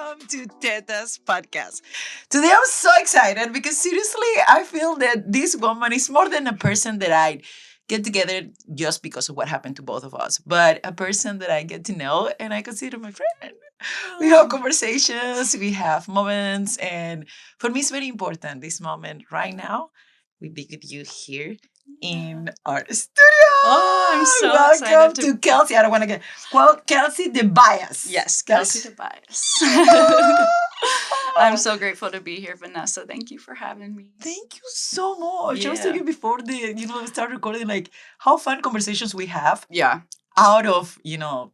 welcome to Teta's podcast. Today I'm so excited because seriously, I feel that this woman is more than a person that I get together just because of what happened to both of us, but a person that I get to know and I consider my friend. We have conversations, we have moments, and for me, it's very important this moment right now. We be with you here in our studio. Oh, I'm so Welcome excited to Kelsey. I don't want to get quote Kelsey Dibias. Yes, That's- Kelsey Dibias. I'm so grateful to be here, Vanessa. Thank you for having me. Thank you so much. I was Yeah. thinking before we start recording, like how fun conversations we have Yeah. out of,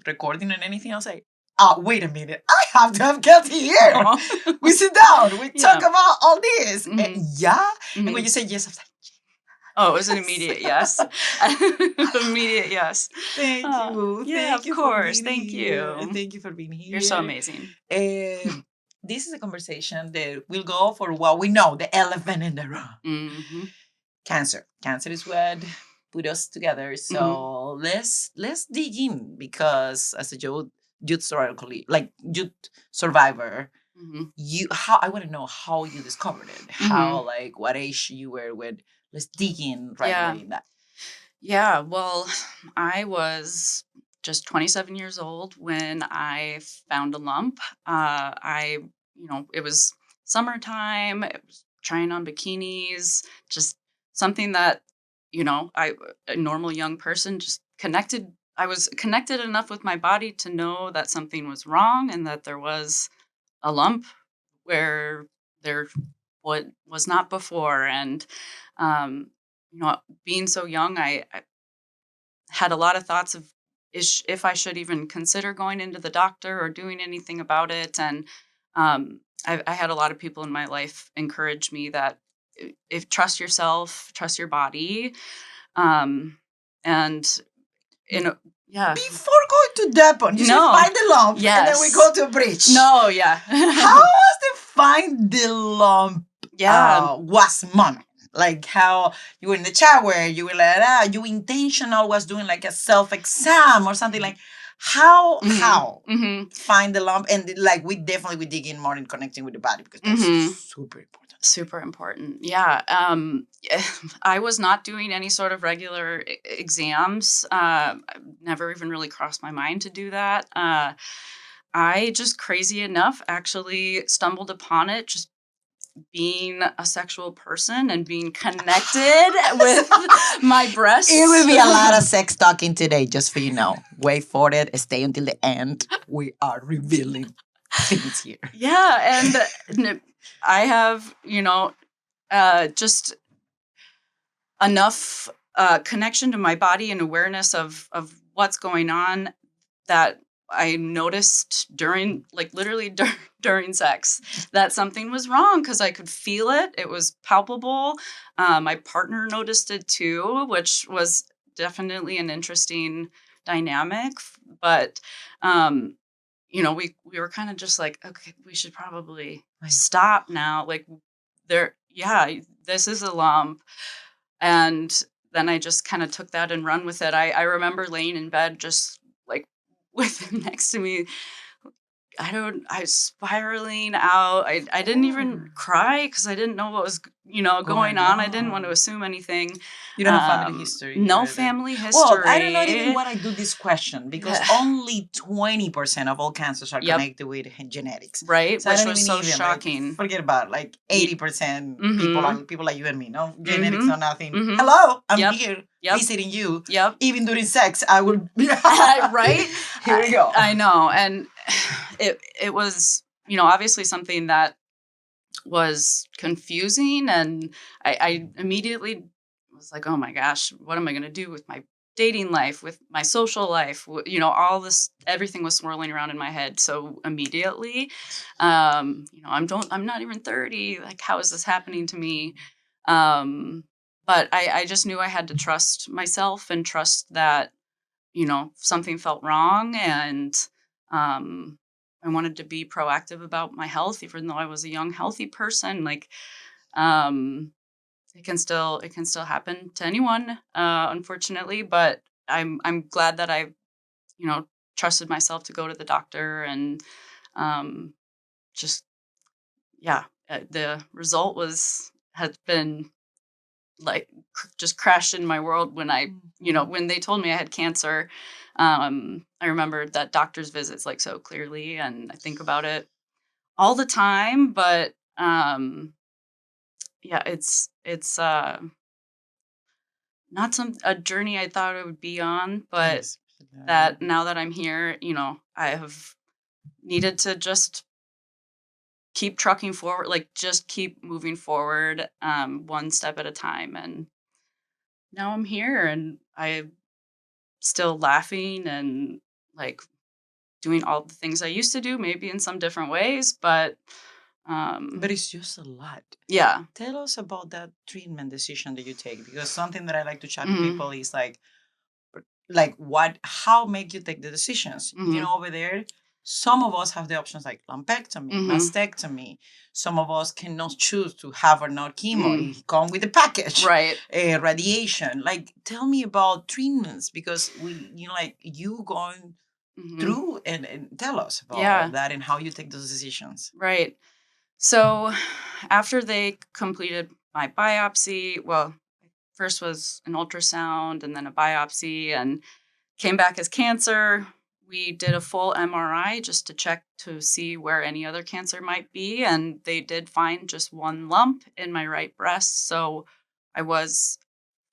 recording and anything. I was like, wait a minute. I have to have Kelsey here. We sit down, we talk Yeah. about all this. And Mhm. And when you say yes, I was like, Oh, it was an immediate yes. Immediate yes. thank you. Yeah, Thank of you course. for being Thank here. you. Thank you for being here. You're so amazing. This is a conversation that will go for what we know, the elephant in the room. Mm-hmm. Cancer. Cancer is what put us together. So let's dig in because as a youth survivor, Mm-hmm. I want to know how you discovered it. How what age you were with. Let's dig in right away in that. Yeah, well, I was just 27 years old when I found a lump. It was summertime. It was trying on bikinis, just something that, a normal young person just connected. I was connected enough with my body to know that something was wrong and that there was a lump where there what was not before. And, um, being so young, I had a lot of thoughts of if I should even consider going into the doctor or doing anything about it. And I had a lot of people in my life encourage me that if trust yourself, trust your body, and yeah. Before going to that point, you said find the lump, and then we go to a bridge. No, yeah. How was the find the lump? Yeah. Was moment like how you were in the shower, you were like you intentional was doing like a self exam or something like how find the lump and like we dig in more in connecting with the body because that's super important. Super important. Yeah. I was not doing any sort of regular exams. Never even really crossed my mind to do that. I just crazy enough actually stumbled upon it just being a sexual person and being connected with my breasts. It will be a lot of sex talking today, just for you know. Wait for it. Stay until the end. We are revealing things here. Yeah, and I have, just enough connection to my body and awareness of what's going on that I noticed during, like literally during sex, that something was wrong because I could feel it. It was palpable. My partner noticed it too, which was definitely an interesting dynamic. But, we were kind of just like, okay, we should probably stop now. Like this is a lump. And then I just kind of took that and run with it. I remember laying in bed just like with him next to me. I was spiraling out. I didn't even cry because I didn't know what was, going on. I didn't want to assume anything. You don't have family history. No family history. Well, I don't know even what I do this question because only 20% of all cancers are connected with genetics. Right, So which was so shocking. Forget about it. Like 80% people like you and me, no? Genetics or nothing. Mhm. Hello, I'm here Yep. visiting you. Yep. Even during sex, I will Right? Here we go. I know. And it was, obviously something that was confusing. And I immediately was like, oh my gosh, what am I going to do with my dating life, with my social life? All this, everything was swirling around in my head. So immediately, I'm not even 30. Like, how is this happening to me? But I just knew I had to trust myself and trust that, something felt wrong. And I wanted to be proactive about my health, even though I was a young, healthy person. Like, um, it can still happen to anyone, unfortunately. But I'm glad that I, trusted myself to go to the doctor and, um, just yeah, the result had been like just crashed in my world when Mhm. when they told me I had cancer. I remember that doctor's visits like so clearly, and I think about it all the time. But yeah, it's not a journey I thought I would be on, but Yes. that now that I'm here, I have needed to just keep trucking forward, like just keep moving forward, one step at a time. And now I'm here, and I'm still laughing and like doing all the things I used to do, maybe in some different ways, but But um, it's just a lot. yeah. Tell us about that treatment decision that you take, because something that I like to chat with Hmm. people is like what how make you take the decisions, Hmm. over there. Some of us have the options like lumpectomy, Hmm. mastectomy. Some of us cannot choose to have or not chemo. Hmm. It come with the package. Right. Radiation. Like, tell me about treatments, because we like you going Hmm. through, and tell us about all Yeah. that and how you take those decisions. Right. So after they completed my biopsy, well, first was an ultrasound and then a biopsy, and came back as cancer. We did a full MRI just to check to see where any other cancer might be, and they did find just one lump in my right breast. So I was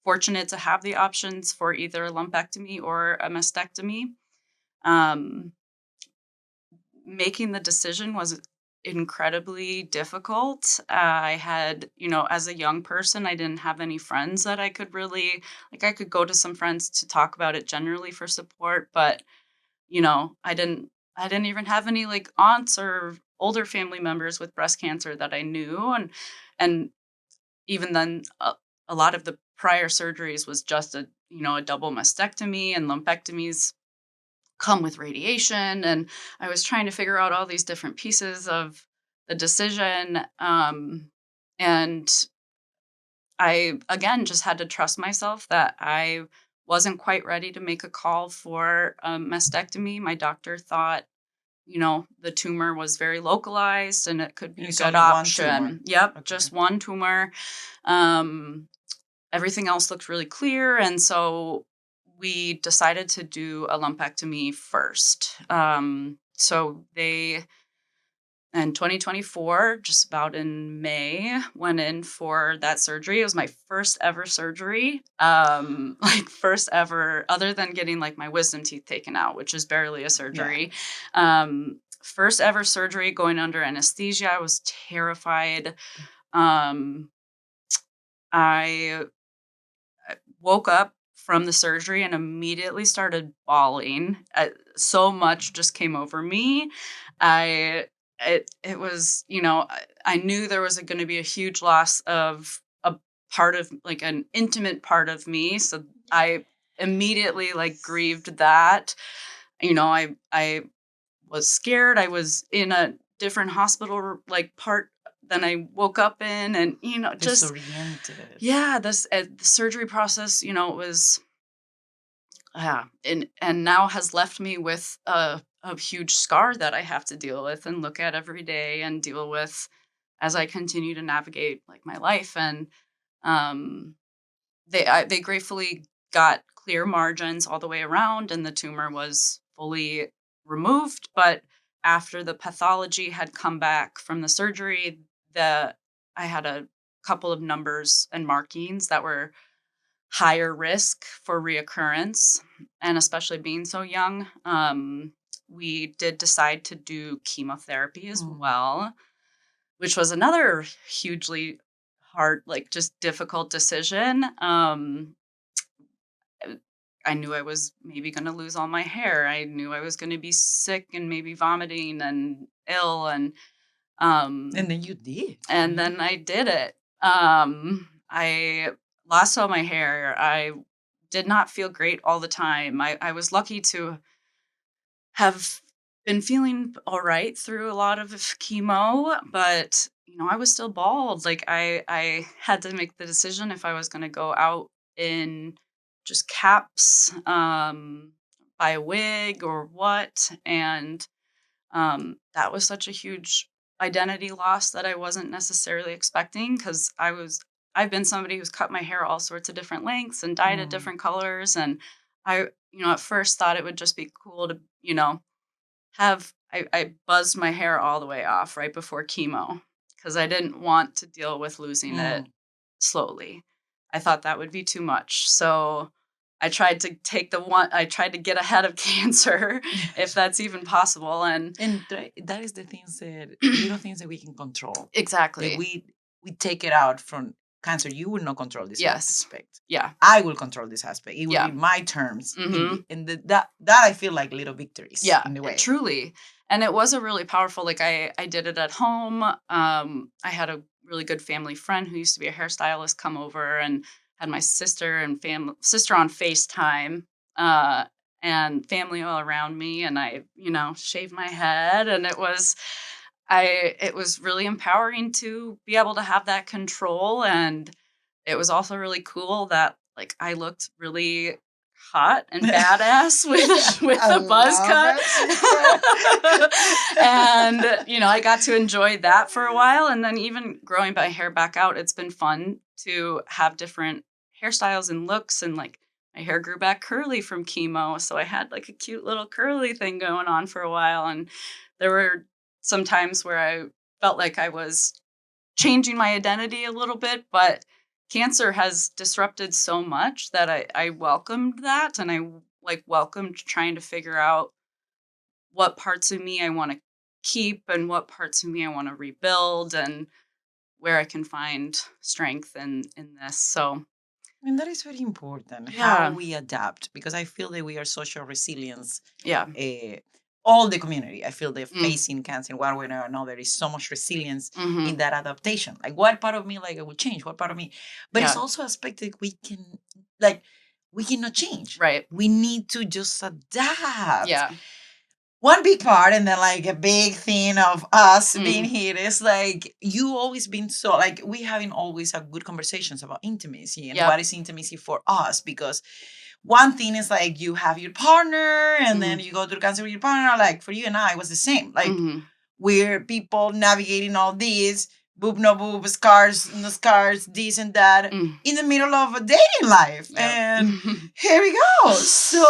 fortunate to have the options for either a lumpectomy or a mastectomy. Um, Making the decision was incredibly difficult. I had, as a young person, I didn't have any friends that I could really, like, I could go to some friends to talk about it generally for support, but I didn't even have any like aunts or older family members with breast cancer that I knew. And even then, a lot of the prior surgeries was just a double mastectomy, and lumpectomies come with radiation. And I was trying to figure out all these different pieces of the decision. And I, again, just had to trust myself that I wasn't quite ready to make a call for a mastectomy. My doctor thought, the tumor was very localized and it could And be a it's good only one tumor. option. Yep, Okay. just one tumor. Um, Everything else looked really clear. And so we decided to do a lumpectomy first. So they, in 2024, just about in May, went in for that surgery. It was my first ever surgery. Like first ever, other than getting like my wisdom teeth taken out, which is barely a Yeah. surgery. First ever surgery going under anesthesia. I was terrified. Um, I woke up from the surgery and immediately started bawling. So much just came over me. I it was, I knew there was going to be a huge loss of a part of like an intimate part of me, so I immediately like grieved that. I was scared. I was in a different hospital like part than I woke up in, and just Disoriented. yeah, the surgery process, it was yeah, and now has left me with a huge scar that I have to deal with and look at every day and deal with as I continue to navigate like my life. And um, they gratefully got clear margins all the way around, and the tumor was fully removed. But after the pathology had come back from the surgery, the I had a couple of numbers and markings that were higher risk for reoccurrence, and especially being so young, we did decide to do chemotherapy as Mm. well, which was another hugely hard, like just difficult decision. Uh, I knew I was maybe going to lose all my hair. I knew I was going to be sick and maybe vomiting and ill, And then you did. and then I did it. I lost all my hair. I did not feel great all the time. I was lucky to have been feeling all right through a lot of chemo, but I was still bald. Like I had to make the decision if I was going to go out in just caps, buy a wig or what. And that was such a huge identity loss that I wasn't necessarily expecting, because I've been somebody who's cut my hair all sorts of different lengths and dyed it Mm. different colors. And at first thought it would just be cool to, I buzzed my hair all the way off right before chemo because I didn't want to deal with losing it Mm. slowly. I thought that would be too much. So I tried to get ahead of cancer if that's even possible. And And that is the things that little things that we can control. That exactly. we take it out from cancer. You will not control this Yes. aspect. Yeah. I will control this aspect. It will Yeah. be my terms Mm-hmm. that I feel like little victories Yeah, in the way. truly. And it was a really powerful, like I did it at home. I had a really good family friend who used to be a hairstylist come over and had my sister on FaceTime, uh, and family all around me. And I, shaved my head, and it was really empowering to be able to have that control. And it was also really cool that like I looked really hot and badass with I a buzz love cut. it. And I got to enjoy that for a while. And then even growing my hair back out, it's been fun to have different hairstyles and looks. And like my hair grew back curly from chemo, so I had like a cute little curly thing going on for a while. And there were some times where I felt like I was changing my identity a little bit, but cancer has disrupted so much that I welcomed that. And I like welcomed trying to figure out what parts of me I want to keep and what parts of me I want to rebuild, and where I can find strength in this. So And that is very important, how yeah. we adapt, because I feel that we are social resilience. Yeah. All the community, I feel they're Mm. facing cancer in one way or another. There is so much resilience Mm-hmm. in that adaptation. Like, what part of me, like, I will change? What part of me? But it's Yeah. also aspect that like, we cannot change. Right. We need to just adapt. Yeah. One big part, and then like a big thing of us being Mm. here is like you always been so like we having always have good conversations about intimacy and Yep. what is intimacy for us, because one thing is like you have your partner and then Mhm. you go through cancer with your partner. Like for you and I, it was the same. Like Mhm. we're people navigating all these boob, no boob, scars, no scars, this and that Mm. in the middle of a dating life. Yep. And here we go. So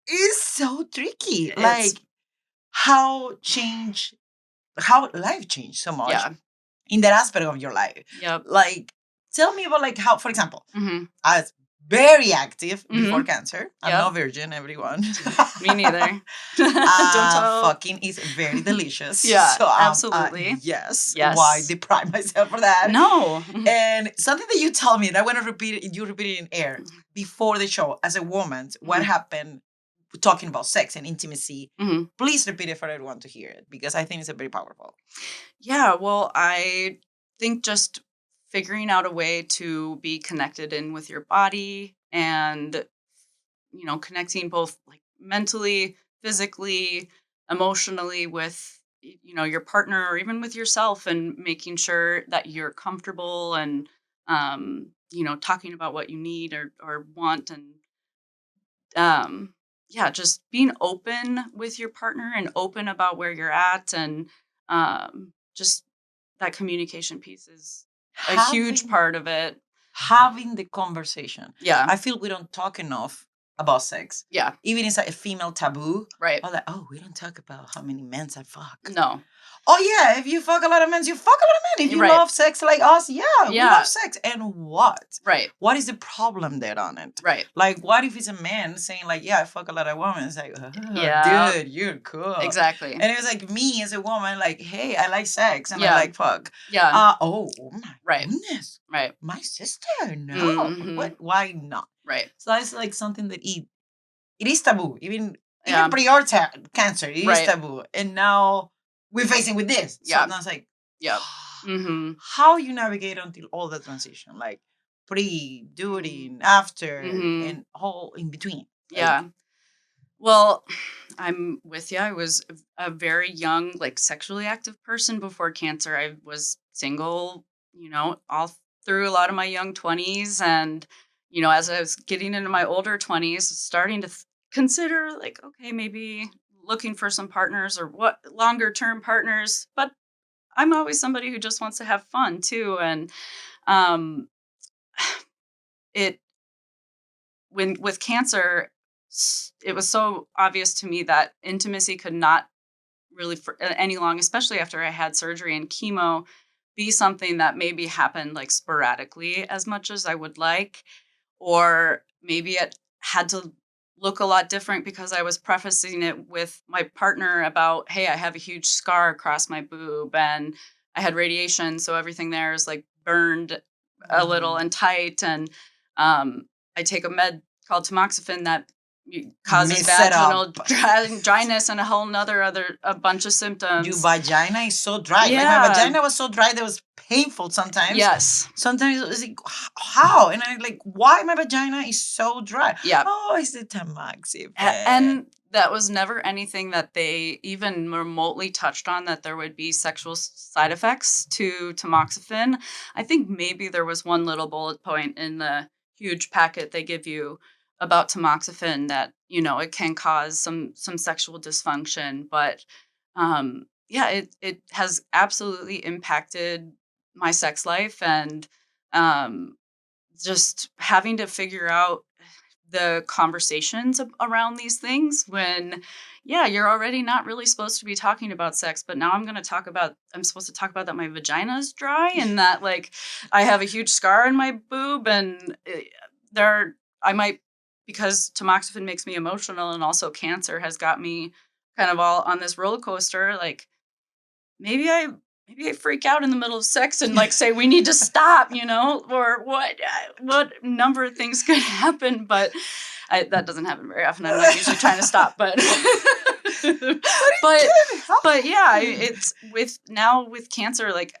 it's so tricky. It's Like how life changed so much yeah. in that aspect of your life. Yep. Like, tell me about like how, for example, Mhm. I was very active before Mhm. cancer. I'm Yep. no virgin, everyone. Me neither. Don't tell. Fucking is very delicious. Yeah, So absolutely. yes. Yes. Why deprive myself for that? No. And something that you tell me, and I want to repeat it, you repeat it in air before the show. As a woman, what Mhm. happened talking about sex and intimacy? Mhm. Please repeat it for everyone to hear it, because I think it's very powerful. Yeah, well, I think just figuring out a way to be connected in with your body, and connecting both like mentally, physically, emotionally with your partner, or even with yourself, and making sure that you're comfortable, and talking about what you need or want. And yeah, just being open with your partner and open about where you're at. And just that communication piece is a huge Having part of it. having the conversation. Yeah. I feel we don't talk enough about sex. Yeah. Even it's like a female taboo. Right. Or like, oh, we don't talk about how many men I fuck. No. Oh yeah, if you fuck a lot of men, you fuck a lot of men. If you Right. love sex like us, yeah, we Yeah. love sex. And what? Right. What is the problem there on it? Right. Like, what if it's a man saying like, yeah, I fuck a lot of women? It's like, oh, Yeah. dude, you're cool. Exactly. And it was like me as a woman, like, hey, I like sex and I Yeah. like fuck. Yeah. Oh my Right. goodness. Right. My sister, no. Mhm. What? Why not? Right. So that's like something that it is taboo. Even Yeah. prior cancer, it is Right. taboo. And now we're facing with this. So Yeah. now it's like, Yep. Mhm. how you navigate until all the transition, like pre, during, after, Mhm. and all in between. Yeah. Well, I'm with you. I was a very young, like sexually active person before cancer. I was single, all through a lot of my young 20s. And, as I was getting into my older 20s, starting to consider like, okay, maybe looking for some partners, or what longer term partners. But I'm always somebody who just wants to have fun too. And um, it when with cancer, it was so obvious to me that intimacy could not really for any long, especially after I had surgery and chemo, be something that maybe happened like sporadically as much as I would like, or maybe it had to look a lot different because I was prefacing it with my partner about, hey, I have a huge scar across my boob and I had radiation, so everything there is like burned a little Mm. and tight, and um, I take a med called tamoxifen that causes Mix it up. vaginal dryness and a whole nother a bunch of Your symptoms. vagina is so dry. Like my Yeah. vagina was so dry that it was painful sometimes. Yes. Sometimes it was like, how? And I'm like, why my vagina is so dry? Yeah. Oh, it's the tamoxifen. And that was never anything that they even remotely touched on, that there would be sexual side effects to tamoxifen. I think maybe there was one little bullet point in the huge packet they give you about tamoxifen that, it can cause some sexual dysfunction, but yeah, it has absolutely impacted my sex life, and um just having to figure out the conversations around these things when, yeah, you're already not really supposed to be talking about sex, but now I'm supposed to talk about that my vagina is dry and that like I have a huge scar in my boob, and there I might, because tamoxifen makes me emotional and also cancer has got me kind of all on this roller coaster, like maybe I freak out in the middle of sex and like say we need to stop, or what number of things could happen, but that doesn't happen very often. I'm not usually trying to stop, but but but yeah, it's with cancer, like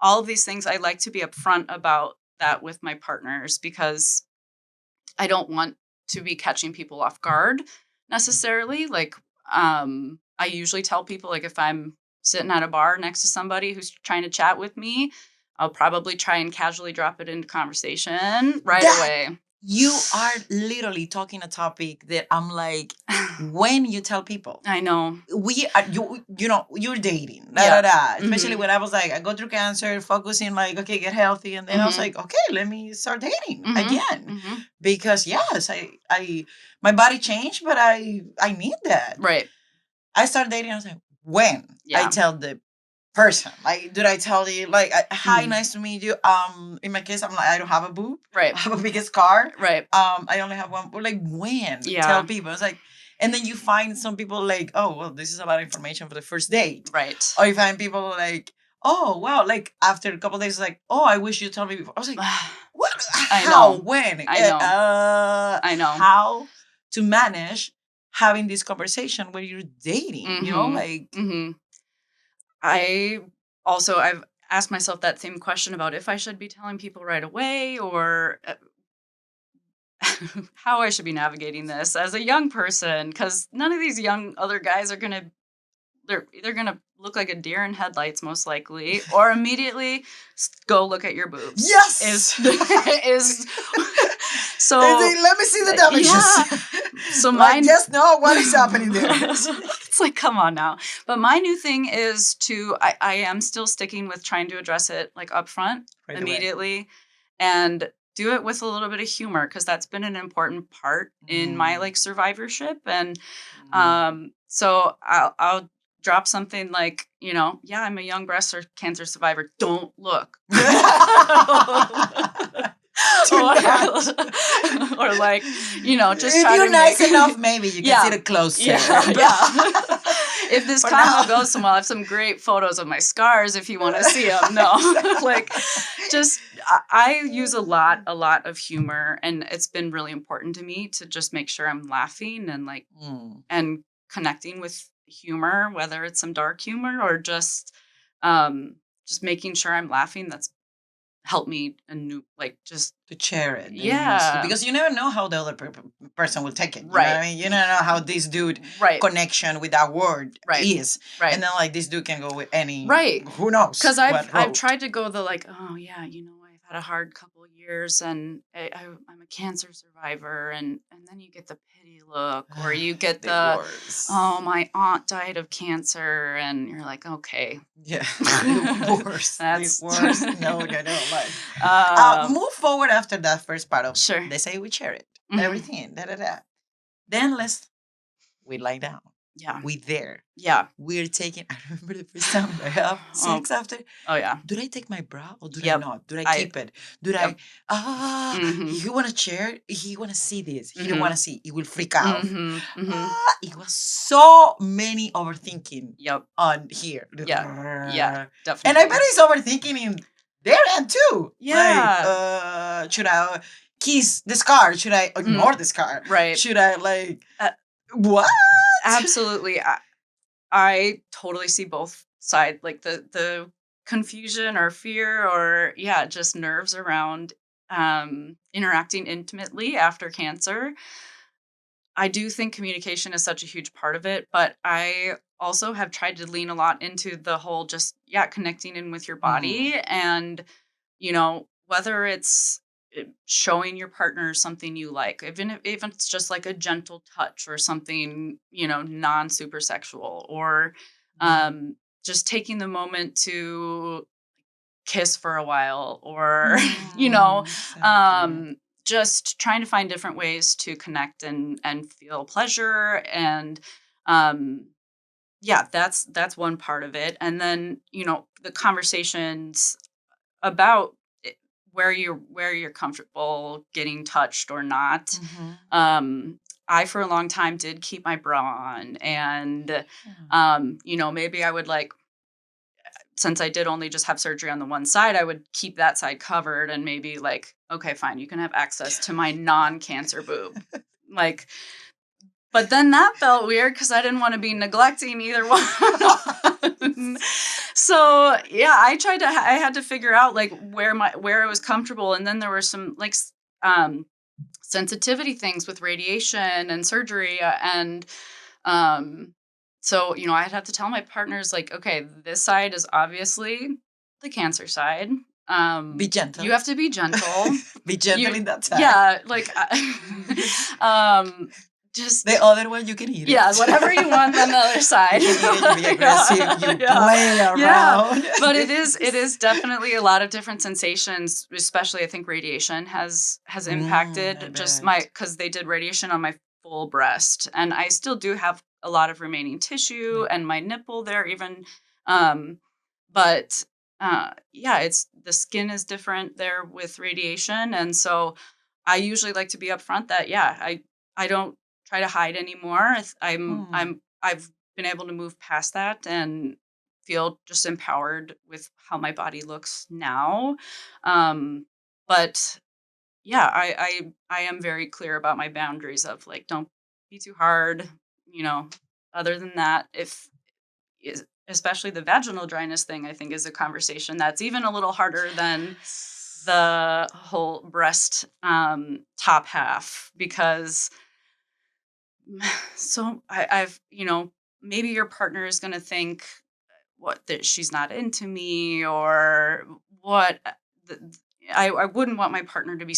all of these things, I like to be upfront about that with my partners because I don't want to be catching people off guard necessarily. Like, I usually tell people, like, if I'm sitting at a bar next to somebody who's trying to chat with me, I'll probably try and casually drop it into conversation right away. You are literally talking a topic that I'm like, when you tell people, I know. we are you're dating, Yeah. especially Mhm. when I was like, I go through cancer, focusing like, okay, get healthy, and then I was Mhm. like, okay, let me start dating Mhm. again, Mhm. because yes, I my body changed, but I need that. Right. I started dating. I was like, when I Yeah. tell the person, like, did I tell you like, hi, Mhm. nice to meet you? In my case, I'm like, I don't have a boob. Right. I have a biggest scar. Right. I only have one. But like, when Yeah. tell people? It's like, and then you find some people like, oh well, this is a lot of information for the first date. Right. Or you find people like, oh wow, like after a couple of days, like, oh, I wish you told me before. I was like, what? I How? know. When? I know. I know. How to manage having this conversation when you're dating? Mhm. Like, Mhm. I've asked myself that same question about if I should be telling people right away, or how I should be navigating this as a young person, because none of these young other guys they're either gonna look like a deer in headlights most likely, or immediately go look at your boobs. yes, Is so let me see the damages. yeah. So like, mine just know what is happening there. it's like, come on now. But my new thing is I am still sticking with trying to address it like upfront Right away. immediately, and do it with a little bit of humor, because that's been an important part in my like survivorship. And so I'll drop something like, yeah, I'm a young breast cancer survivor. Don't look. or like, just if try you're to nice make enough, maybe you can see the closer. Yeah. If this For convo now. goes somewhere, I have some great photos of my scars if you want to see them. No, like, just I use a lot of humor, and it's been really important to me to just make sure I'm laughing and like and connecting with humor, whether it's some dark humor or just making sure I'm laughing. That's helped me like just to share it. Yeah. Because you never know how the other person will take it. You know Right. what I mean? You never know how this dude Right. connection with that word Right. is. Right. And then like this dude can go with any. Right. Who knows? Because what I've road. tried to go the like, oh yeah, I've had a hard couple of years. years, and I'm a cancer survivor, and then you get the pity look, or you get The the, oh, worst. my aunt died of cancer, and you're like, okay, Yeah, the worst. The that's worst. No, no, no. Like, um, move forward after that first part of sure. they say we share it, Mhm. everything, da da da. Then we lie down. Yeah, We there. yeah. We're taking. I remember the first time I have Oh, sex after. oh yeah. Did I take my bra or did I Yep. not? Did I I keep it? Did Yep. I? Ah, Mhm. he want to share. He want to see this. He don't want Mhm. to see. He will freak out. Mhm. Mhm. It was so many overthinking Yep. on here. Yeah. Yeah. And I bet Definitely. he's overthinking in their end too. Like, Yeah. should I kiss the scar? Should I Mm, ignore the scar? right. Should I like Uh, what? Absolutely. I totally see both sides, like the confusion or fear, or yeah, just nerves around interacting intimately after cancer. I do think communication is such a huge part of it, but I also have tried to lean a lot into the whole just, yeah, connecting in with your Mm, body. And, whether it's showing your partner something you like, even if it's just like a gentle touch or something, non super sexual, or um, just taking the moment to kiss for a while, or, you know, exactly. um, just trying to find different ways to connect and feel pleasure. And um, yeah, that's one part of it. And then, the conversations about it, where you're comfortable getting touched or not. Mm-hmm. I, for a long time, did keep my bra on, and maybe I would, like, since I did only just have surgery on the one side, I would keep that side covered, and maybe, like, okay, fine, you can have access to my non-cancer boob. Like, but then that felt weird because I didn't want to be neglecting either one. So yeah, I had to figure out, like, where I was comfortable. And then there were some, like, sensitivity things with radiation and surgery, and um so, I'd have to tell my partners, like, okay, this side is obviously the cancer side. Be You gentle. have to be gentle. Be gentle You in that side. Yeah, like, just, The other one, you can eat it. yeah, whatever you want on the other You side. can eat it, you be aggressive, Yeah, you yeah, play yeah. around. But it is definitely a lot of different sensations, especially I think radiation has I impacted just my, bet. because they did radiation on my full breast, and I still do have a lot of remaining tissue Like, and my nipple there even. Um, but yeah, it's the skin is different there with radiation. And so I usually like to be upfront that, yeah, I don't try to hide anymore. mm, I've been able to move past that and feel just empowered with how my body looks now. Um, but yeah, I am very clear about my boundaries of, like, don't be too hard, you know. Other than that, if is especially the vaginal dryness thing, I think, is a conversation that's even a little harder than yes. the whole breast top half, because so I've, maybe your partner is going to think that she's not into me, or what. th- I wouldn't want my partner to be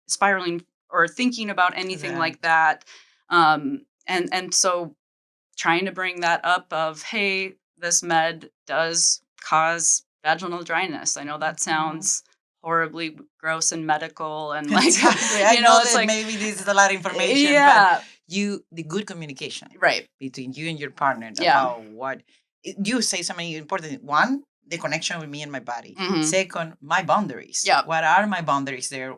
spiraling or thinking about To anything like that. that. And so trying to bring that up of, hey, this med does cause vaginal dryness. I know that Mhm. sounds horribly gross and medical, and, like, Exactly. I know it's that like, maybe this is a lot of information, but yeah, the good communication right. between you and your partner Yeah. about you say something important. One, the connection with me and my body. Mhm. Second, my boundaries. Yep. What are my boundaries there?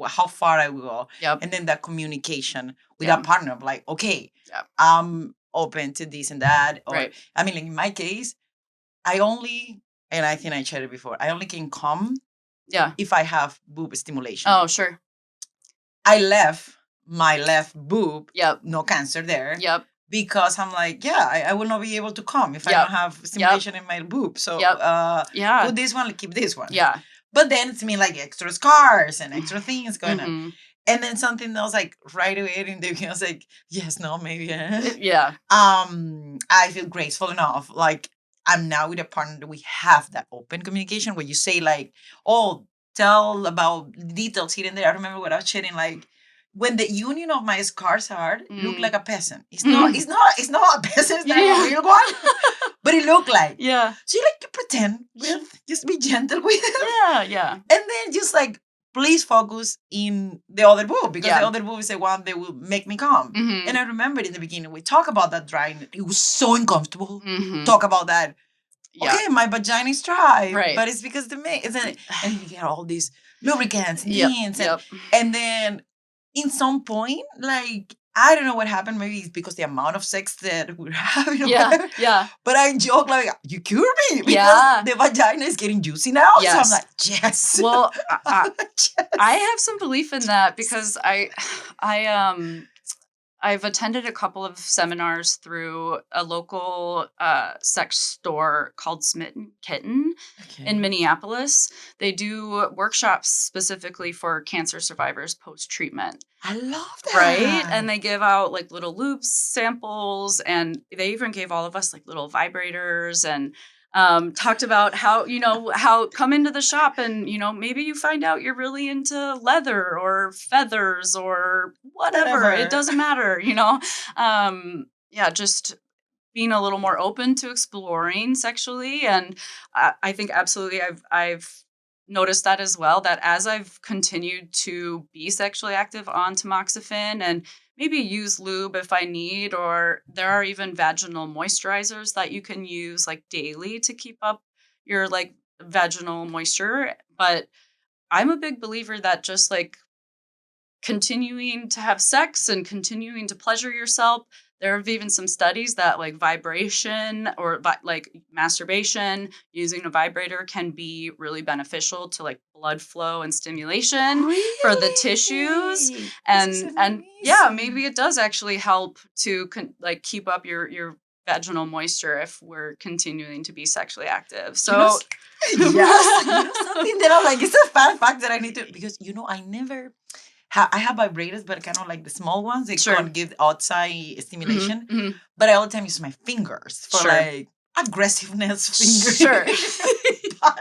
How far I will go, Yep. and then that communication with Yep. that partner of like, okay, Yep. I'm open to this and that, or Right. I mean, like in my case, I only, and I think I shared it before, I only can come Yeah. if I have boob stimulation. Oh, sure. I left my left boob, Yep. no cancer there, Yep. because I'm like, yeah, I will not be able to come if I don't Yep. have Yep. stimulation in my boob. So Yep. Yeah. put this one, keep this one. Yeah. But then it's me like extra scars and extra things going on. Mhm. And then something else like right away in the beginning, I was like, yes, no, maybe. Yeah. I feel graceful enough. Like I'm now with a partner that we have that open communication where you say like, oh, tell about details here and there. I remember when I was sharing, like, when the union of my scars are look like a peasant. It's not. It's not. It's not a peasant. It's not a real one. But it looked like. Yeah. So you like to pretend with, just be gentle with them. Yeah. And then just like, please focus in the other boob, because the other boob is the one that will make me calm. And I remember in the beginning, we talk about that drying. It was so uncomfortable. Talk about that. Yeah. Okay, my vagina is dry, Right. but it's because and you get all these lubricants and Yep. things. Yep. And then in some point, like, I don't know what happened. Maybe it's because the amount of sex that we're having. Yeah. Yeah. But I joke like, you cure me, because the vagina is getting juicy now. Yes. So I'm like, yes. Well, Yes. I have some belief in that, because I've attended a couple of seminars through a local sex store called Smitten Kitten in Minneapolis. They do workshops specifically for cancer survivors post-treatment. I love that. Right? And they give out like little loops samples, and they even gave all of us like little vibrators, and talked about how come into the shop and, maybe you find out you're really into leather or feathers or whatever. It doesn't matter, just being a little more open to exploring sexually. And I think absolutely I've noticed that as well, that as I've continued to be sexually active on tamoxifen and maybe use lube if I need, or there are even vaginal moisturizers that you can use like daily to keep up your like vaginal moisture. But I'm a big believer that just like continuing to have sex and continuing to pleasure yourself. There have even some studies that like vibration or like masturbation using a vibrator can be really beneficial to like blood flow and stimulation for the tissues. And yeah, maybe it does actually help to like keep up your vaginal moisture if we're continuing to be sexually active. So yes, something that I'm like, it's a fun fact that I need to, because I never. I have vibrators, but kind of like the small ones. They can't give outside stimulation. But I all the time use my fingers for like aggressiveness fingering.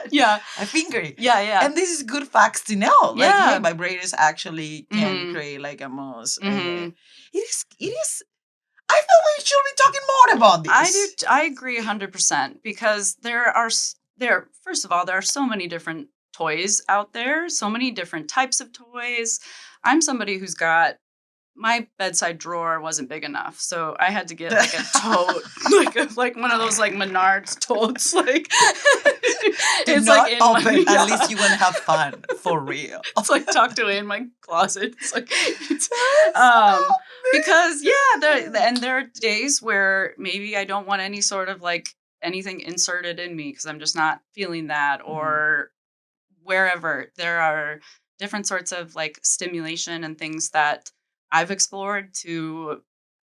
Yeah. I finger it. Yeah. And this is good facts to know. Like, hey, vibrators actually can create like a most. It is. I feel we should be talking more about this. I agree 100%, because first of all, there are so many different toys out there, so many different types of toys. I'm somebody who's got, my bedside drawer wasn't big enough, so I had to get like a tote, like one of those like Menards totes. Like, it's like open. At least you want to have fun for real. It's like tucked away in my closet. It's like, because there are days where maybe I don't want any sort of like anything inserted in me because I'm just not feeling that, or wherever. There are different sorts of like stimulation and things that I've explored to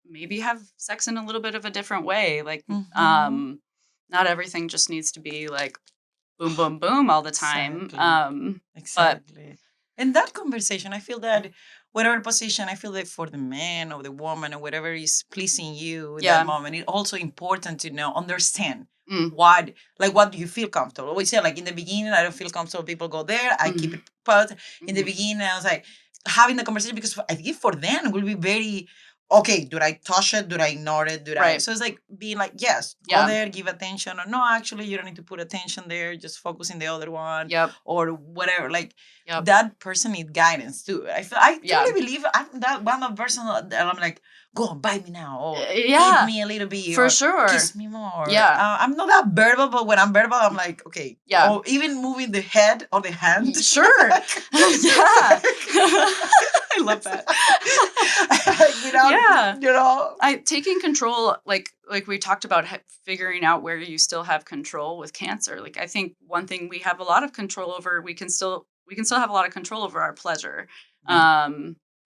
maybe have sex in a little bit of a different way. Like, not everything just needs to be like boom, boom, boom all the time. Exactly. In that conversation, I feel that whatever position, I feel that for the man or the woman or whatever is pleasing you in that moment, it's also important to understand what do you feel comfortable. We say, like, in the beginning, I don't feel comfortable. People go there. I keep it put. In the beginning, I was like, having the conversation, because I think for them it will be very, okay, do I touch it? Do I ignore it? So it's like being like, yes, go there, give attention, or no, actually, you don't need to put attention there. Just focus in the other one, or whatever. Like, that person needs guidance too. I truly believe I'm that one of person that I'm like, go on, bite me now, or eat me a little bit, for or sure, kiss me more. I'm not that verbal, but when I'm verbal, I'm like, okay, or even moving the head or the hand. Sure, yeah. I love that. Taking control, like we talked about, figuring out where you still have control with cancer. Like, I think one thing we have a lot of control over, we can still have a lot of control over our pleasure,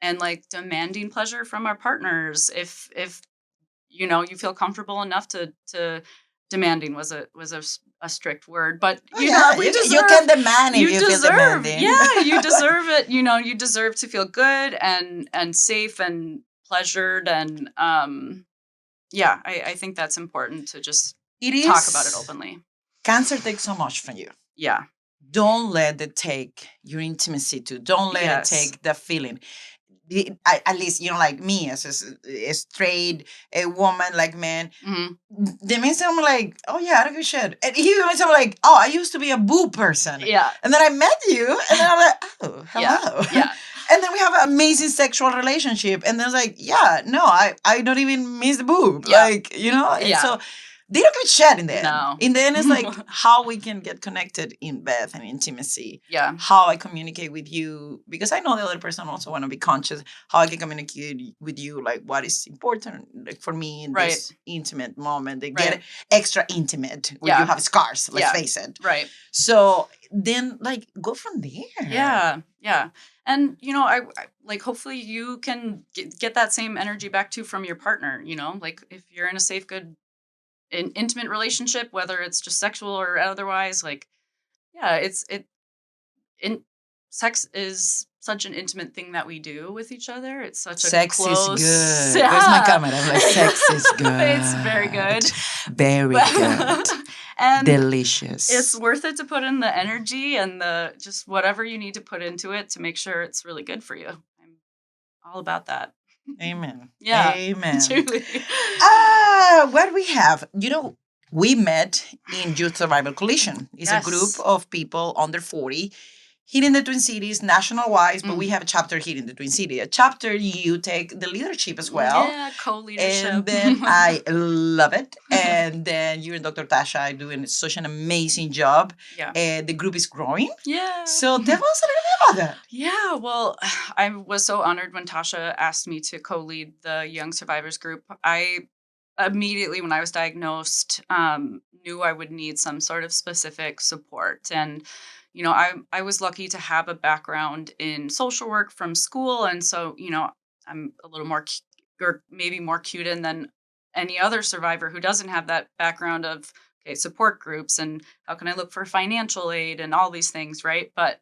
and like demanding pleasure from our partners. If you feel comfortable enough to demanding was a strict word, but you can demand if you feel demanding. Yeah, you deserve it. You deserve to feel good and safe and pleasured, and I think that's important to just talk about it openly. Cancer takes so much from you. Yeah. don't let it take your intimacy too. Don't let it Yes. take the feeling. At least, like me as a straight, a woman, like man, Hmm. they may sound like, oh yeah, I don't give a shit. And he might sound like, oh, I used to be a boo person. Yeah. And then I met you, and then I'm like, oh, Yeah. hello. Yeah. And then we have an amazing sexual relationship. And then it's like, yeah, no, I don't even miss the boob. Yeah. Like, and Yeah. so they don't give a shit in the end. No. In the end, it's like how we can get connected in bed and intimacy. Yeah. How I communicate with you, because I know the other person also want to be conscious. How I can communicate with you, like what is important, like for me in Right. this intimate moment. They Right. get extra intimate when you Yeah. have scars. Let's Yeah. face it. Right. So then, like, go from there. Yeah. Yeah. And I like hopefully you can get that same energy back too from your partner. Like if you're in a safe, good, intimate relationship, whether it's just sexual or otherwise, like yeah, in sex is such an intimate thing that we do with each other. It's such a Sex is close. good. Where's my camera? I'm like, sex is good. It's very good. Very good. And Delicious. it's worth it to put in the energy and the just whatever you need to put into it to make sure it's really good for you. I'm all about that. Amen. Yeah. Amen. Truly. What we have, we met in Youth Survival Coalition. It's a group Yes. of people under 40 here in the Twin Cities, national wise, but Mm. we have a chapter here in the Twin City. A chapter, you take the leadership as well. Yeah, co-leadership. And then I love it. And then you and Dr. Tasha are doing such an amazing job. Yeah. And the group is growing. Yeah. So tell us a little bit about that. Yeah, well, I was so honored when Tasha asked me to co-lead the Young Survivors group. I immediately, when I was diagnosed, knew I would need some sort of specific support. And, I was lucky to have a background in social work from school. And so, I'm a little more, or maybe more cued in than any other survivor who doesn't have that background of, okay, support groups and how can I look for financial aid and all these things, right? But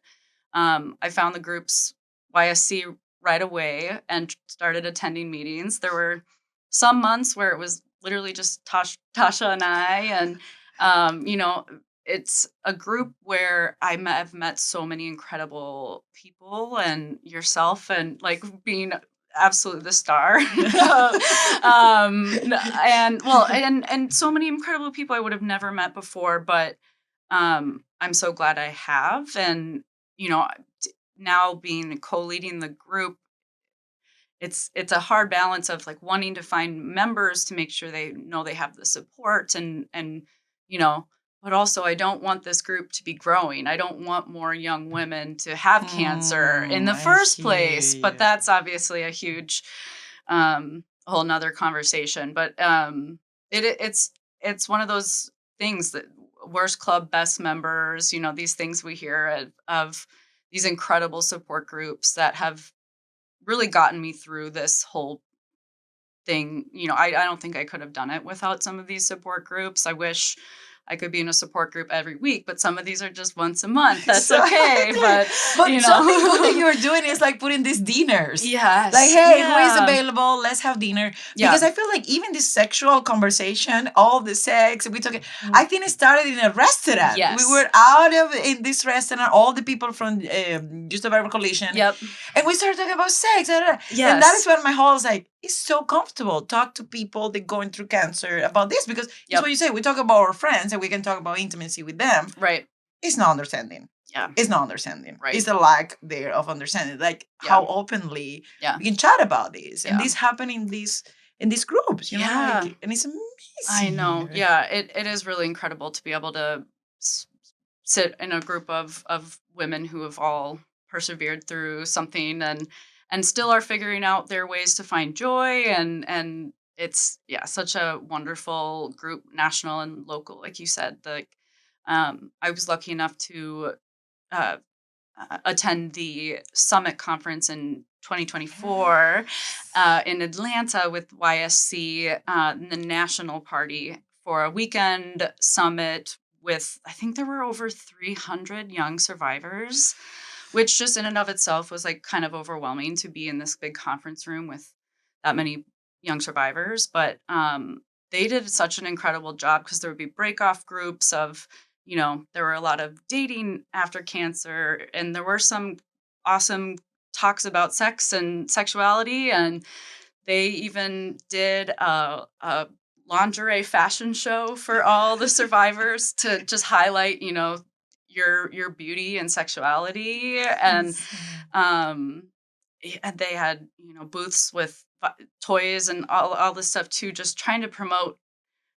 I found the group's YSC right away and started attending meetings. There were some months where it was literally just Tasha and I, and it's a group where I've met so many incredible people and yourself, and like being absolutely the star. And well, and so many incredible people I would have never met before, but I'm so glad I have, and you know now being co-leading the group, it's a hard balance of like wanting to find members to make sure they know they have the support, and you know but also I don't want this group to be growing. I don't want more young women to have cancer in the I first hear place, but you. that's obviously a huge whole nother conversation. But it's one of those things that worst club best members, these things we hear of these incredible support groups that have really gotten me through this whole thing. I don't think I could have done it without some of these support groups. I wish I could be in a support group every week, but some of these are just once a month. That's okay. But something good that you're doing is like putting these dinners. Yes. Like, hey, who is yeah. available? Let's have dinner. Yeah. Because I feel like even this sexual conversation, all the sex we talking, I think it started in a restaurant. Yes. We were out in this restaurant, all the people from Just Survivor Coalition. Yep. And we started talking about sex. Yes. And that is when my whole is like, it's so comfortable. Talk to people that going through cancer about this, because it's what you say. We talk about our friends and we can talk about intimacy with them. Right. It's not understanding. Yeah. It's not understanding. Right. It's a lack there of understanding. Like how openly we can chat about this. And this happen in these groups, like, and it's amazing. I know. Yeah. It is really incredible to be able to sit in a group of women who have all persevered through something and still are figuring out their ways to find joy, and it's such a wonderful group, national and local, like you said. I was lucky enough to uh, attend the summit conference in 2024 in Atlanta with YSC, the national party, for a weekend summit with, I think there were over 300 young survivors, which just in and of itself was like kind of overwhelming to be in this big conference room with that many young survivors. But they did such an incredible job because there would be break off groups of there were a lot of dating after cancer, and there were some awesome talks about sex and sexuality, and they even did a lingerie fashion show for all the survivors to just highlight, your beauty and sexuality. And Awesome. um, and they had, booths with toys and all this stuff too, just trying to promote,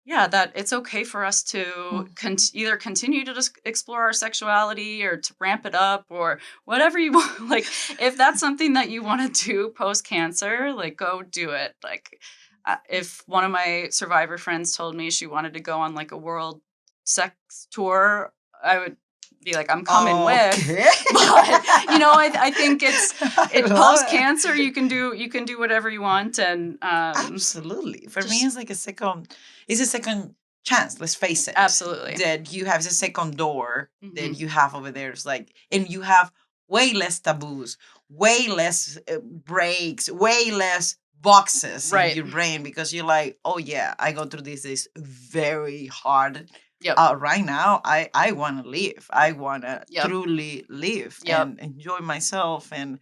yeah, that it's okay for us to either continue to just explore our sexuality or to ramp it up or whatever you want. Like, if that's something that you want to do post cancer, like, go do it. Like, if one of my survivor friends told me she wanted to go on like a world sex tour, I would be like, I'm coming with. Okay. But I think it love post cancer, you can do whatever you want. And Absolutely. For me, it's like it's a second chance, let's face it. Absolutely. That you have the second door that Mhm. you have over there. It's like, and you have way less taboos, way less breaks, way less boxes in Right. your brain because you're like, oh yeah, I go through this very hard. Yep. Right now, I want to live. I want to Yep. truly live Yep. and enjoy myself and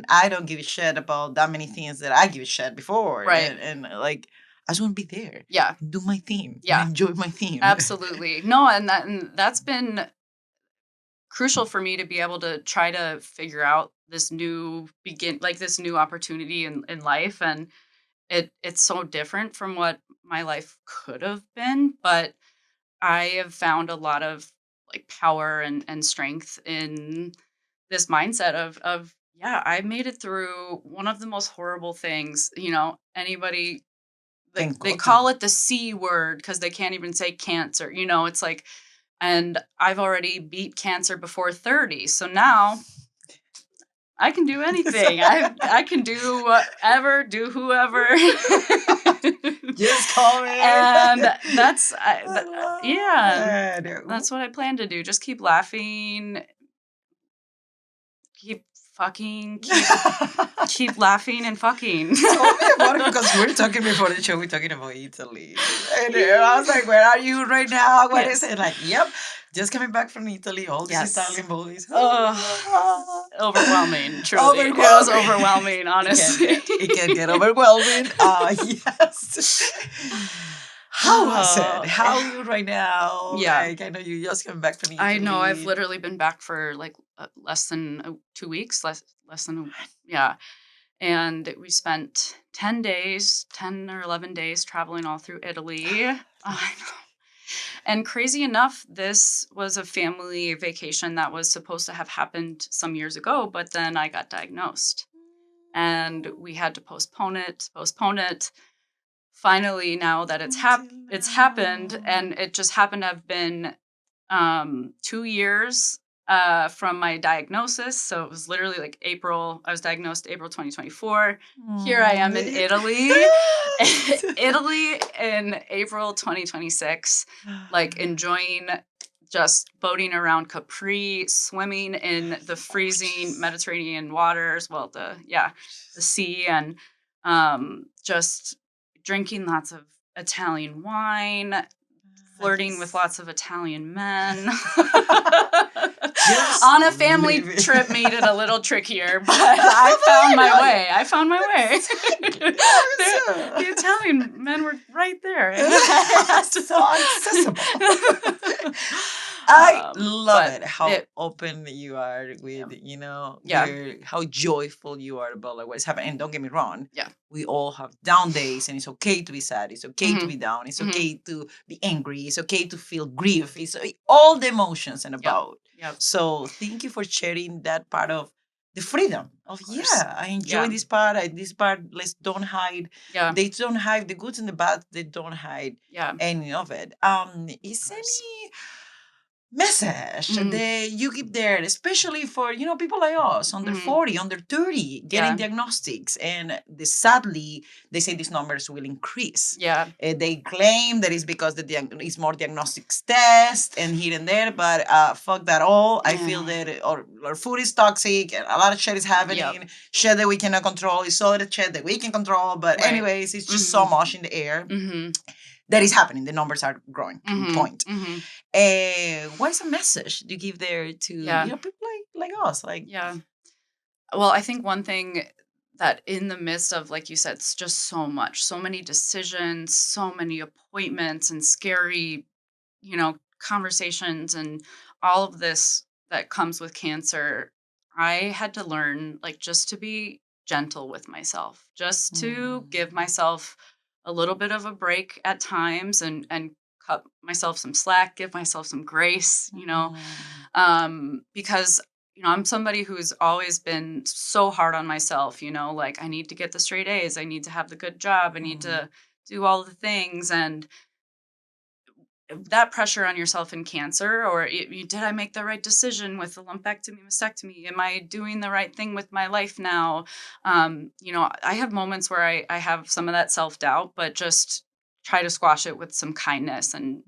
I don't give a shit about that many things that I give a shit before. Right. And like I just want to be there. Yeah. Do my thing. Yeah. Enjoy my thing. Absolutely. No, and that's been crucial for me to be able to try to figure out this this new opportunity in life. And it's so different from what my life could have been, but I have found a lot of like power and strength in this mindset of yeah, I made it through one of the most horrible things. Anybody, Can they go call through. it the C word because they can't even say cancer. It's like, and I've already beat cancer before 30. So now I can do anything. I can do whatever, do whoever. Just call me. And that's yeah. that's what I plan to do. Just keep laughing, keep fucking, keep laughing and fucking. Tell me about it because we're talking before the show. We're talking about Italy, and I was like, "Where are you right now? What is it?" Like, "Yep, just coming back from Italy. All these Yes. Italian boys." Overwhelming, truly. It was overwhelming, honestly. It can get overwhelming. Yes. How was it? How are you right now? Yeah. Like, I know you just coming back from Italy. I know I've literally been back for like less than 2 weeks, less than yeah. And we spent 10 or 11 days traveling all through Italy. I know. And crazy enough, this was a family vacation that was supposed to have happened some years ago, but then I got diagnosed and we had to postpone it. Finally, now that it's happened, and it just happened to have been 2 years from my diagnosis. So it was literally like April. I was diagnosed April 2024. Here I am in Italy. Italy in April 2026, like enjoying just boating around Capri, swimming in the freezing Mediterranean waters. Well, the sea, and just drinking lots of Italian wine, flirting with lots of Italian men. On a family trip made it a little trickier, but I found my way. The Italian men were right there. So accessible. I love it how open you are with, how joyful you are about like what's happening. And don't get me wrong. Yeah. We all have down days and it's okay to be sad. It's okay to be down. It's okay to be angry. It's okay to feel grief. It's all the emotions and about. Yep. So thank you for sharing that part of the freedom of I enjoy this part. This part, let's don't hide. Yeah. They don't hide the goods and the bad. They don't hide any of it. Is any message that you give there, especially for people like us under 40, under 30, getting diagnostics, and sadly they say these numbers will increase. They claim that it's because it's more diagnostics tests and here and there, but fuck that all. I feel that our food is toxic and a lot of shit is happening. Shit that we cannot control is other shit that we can control, but anyways, it's just so much in the air that is happening. The numbers are growing. Point. Mm-hmm. What is a message you give there to Yeah. people like us? Like, Yeah. Well, I think one thing that in the midst of, like you said, it's just so much, so many decisions, so many appointments and scary, conversations and all of this that comes with cancer, I had to learn like just to be gentle with myself, just to give myself a little bit of a break at times and cut myself some slack, give myself some grace, because I'm somebody who's always been so hard on myself, like I need to get the straight A's, I need to have the good job, I need to do all the things. And that pressure on yourself in cancer, or did I make the right decision with the lumpectomy, mastectomy? Am I doing the right thing with my life now? I have moments where I have some of that self-doubt, but just try to squash it with some kindness and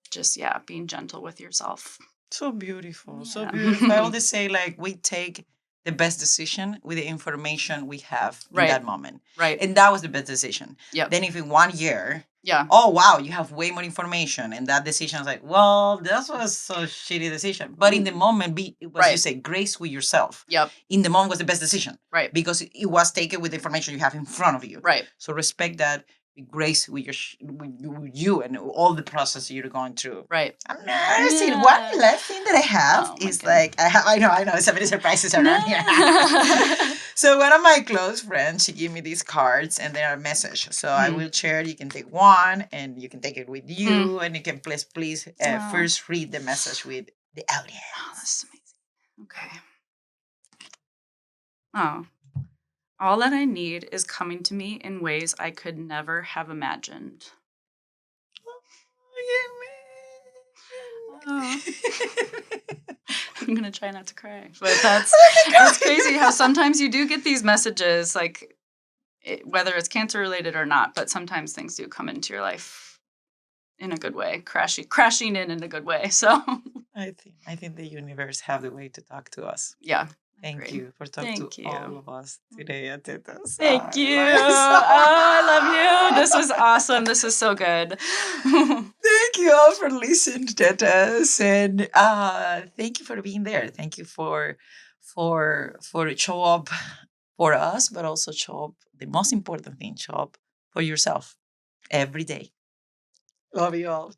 just, being gentle with yourself. so beautiful, so Yeah. beautiful. I always say, like, we take the best decision with the information we have in Right. that moment. Right. And that was the best decision. Yep. Then if in 1 year, Yeah. oh wow, you have way more information, and that decision is like, well, that was so shitty decision. But in the moment, be what you Right. say, grace with yourself. Yep. In the moment was the best decision. Right. Because it was taken with the information you have in front of you. Right. So respect that. Be grace with with you and all the process you're going through. Right. I'm nursing. One last thing that I have Oh, my is goodness. like I know so many surprises around here. So one of my close friends, she gave me these cards and they are a message. So I will share. You can take one and you can take it with you, and you can please first read the message with the audience. Oh, that's amazing. Okay. Oh. All that I need is coming to me in ways I could never have imagined. Oh. I'm gonna try not to cry, but that's crazy how sometimes you do get these messages, like whether it's cancer related or not. But sometimes things do come into your life in a good way, crashing in a good way. So I think the universe have the way to talk to us. yeah. Thank you for talking to all of us today at Tetas. Thank you. I I love you. This was awesome. This was so good. Thank you all for listening to us, and thank you for being there. Thank you for show up for us, but also show up. The most important thing, show up for yourself every day. Love you all.